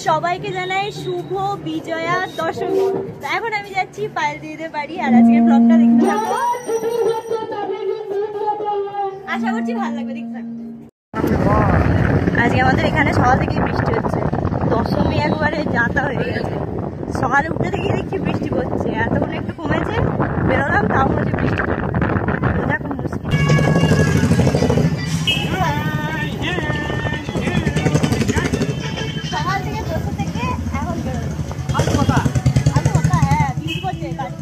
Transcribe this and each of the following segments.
সবাইকে জানাই শুভ বিজয়া দশমী। এখন আমি যাচ্ছি পায়েল দিদিদের বাড়ি, আর আজকের ব্লগটা দেখতে থাকবো, আশা করছি ভালো লাগবে, দেখতে থাকবো। আজকে আমাদের এখানে সকাল থেকেই বৃষ্টি হচ্ছে, দশমী একবারে যাতা হয়ে গেছে। সকালে উঠে থেকেই দেখছি বৃষ্টি পড়ছে, এতক্ষণ একটু কমেছে, বেরোলাম তাও হচ্ছে বৃষ্টি পড়ছে, বোঝা খুব মুশকিল। সকাল থেকে বসে থেকে এখন বেরোলাম, হ্যাঁ বৃষ্টি পড়ছে গাড়ি।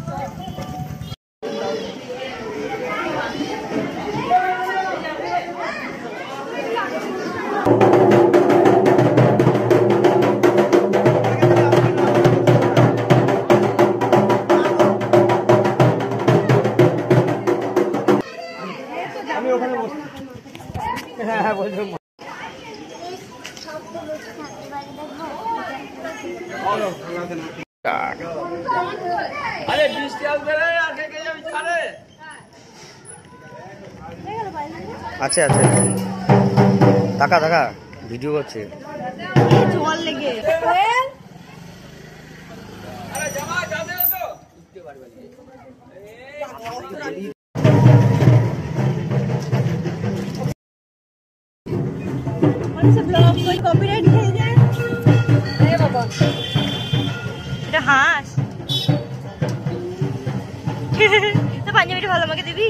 আছে আছে, টাকা টাকা ভিডিও করছে, জল লেগে কপিরাইট খেয়ে যায়। এটা হাঁস তো পাঞ্জাবিটা ভালো, আমাকে দিবি?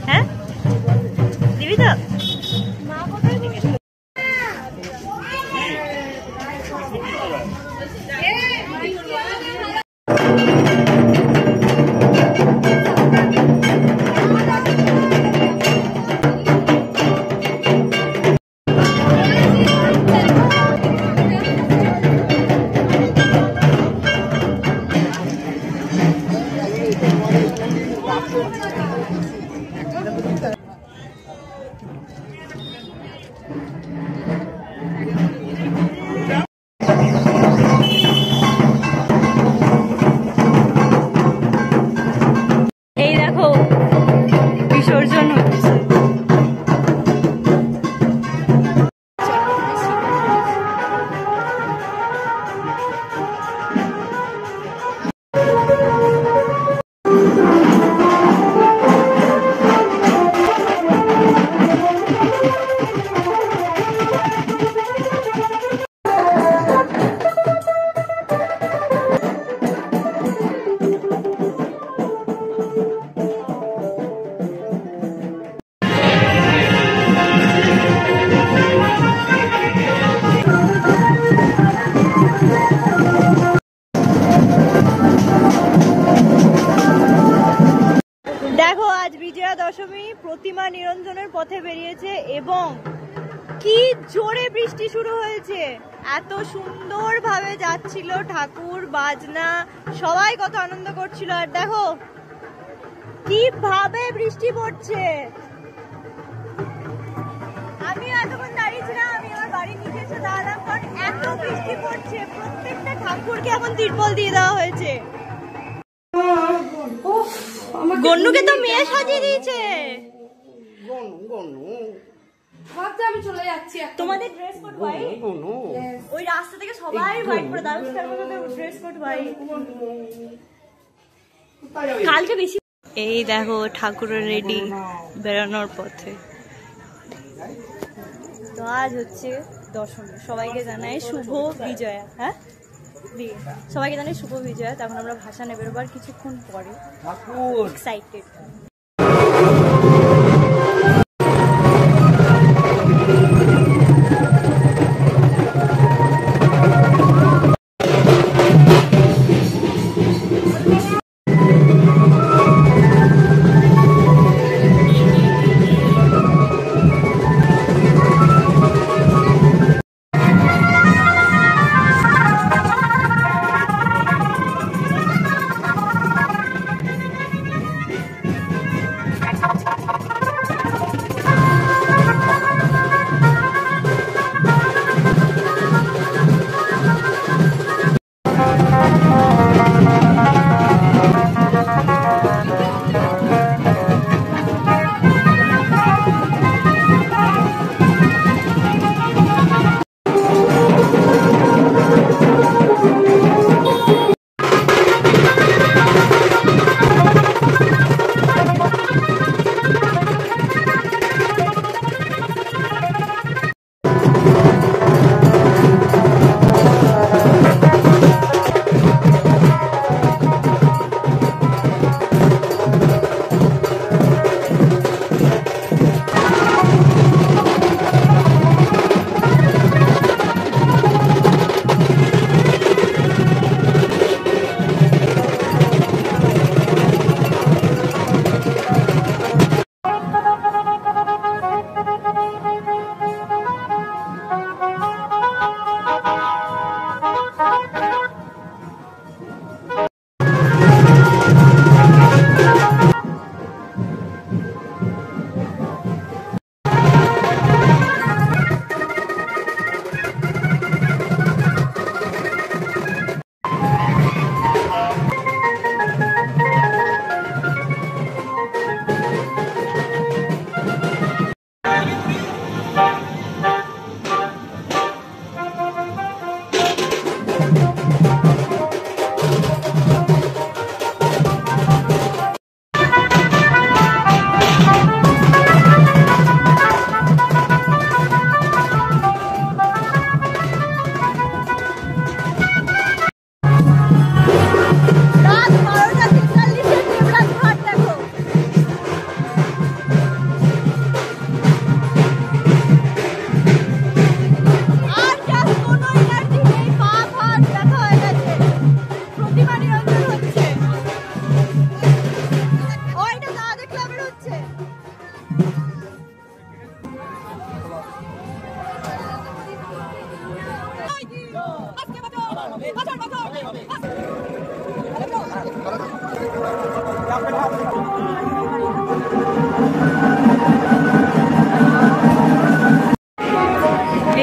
হ্যাঁ দিবি তো? মা কোথায় দিবি? দেখো আজ বিজয়া দশমী, প্রতিমা নিরঞ্জনের পথে বেরিয়েছে এবং কি জোরে বৃষ্টি শুরু হয়েছে। এত সুন্দর ভাবে যাচ্ছিল ঠাকুর, বাজনা, সবাই কত আনন্দ করছিল। আর দেখো কিভাবে বৃষ্টি পড়ছে। আমি এতক্ষণ দাঁড়িয়েছিলাম, আমি আমার বাড়ির নিচে এসে দাঁড়ালাম, কারণ এত বৃষ্টি পড়ছে। প্রত্যেকটা ঠাকুরকে এখন তিরপল দিয়ে দেওয়া হয়েছে। গন্নুকে তো মেয়ে সাজিয়ে দিয়েছে। আমি চলে যাচ্ছি। তোমাদের ড্রেস কোড হোয়াইট, ওই রাস্তা থেকে সবাই হোয়াইট পরে দাঁড়াচ্ছে, তার মধ্যে ড্রেস কোড হোয়াইট। কালকে বেশি। এই দেখো ঠাকুরের রেডি, বেরোনোর পথে। তো আজ হচ্ছে দশমী, সবাইকে জানাই শুভ বিজয়া। হ্যাঁ সবাইকে জানাই শুভ বিজয়া। তখন আমরা ভাসানে বেরোবার কিছুক্ষণ পরে, এক্সাইটেড।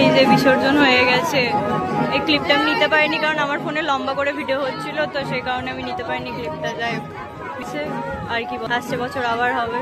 এই যে বিসর্জন হয়ে গেছে। এই ক্লিপটা আমি নিতে পারিনি কারণ আমার ফোনে লম্বা করে ভিডিও হচ্ছিল, তো সেই কারণে আমি নিতে পারিনি ক্লিপটা। যাই হোক আর কি, আসছে বছর আবার হবে।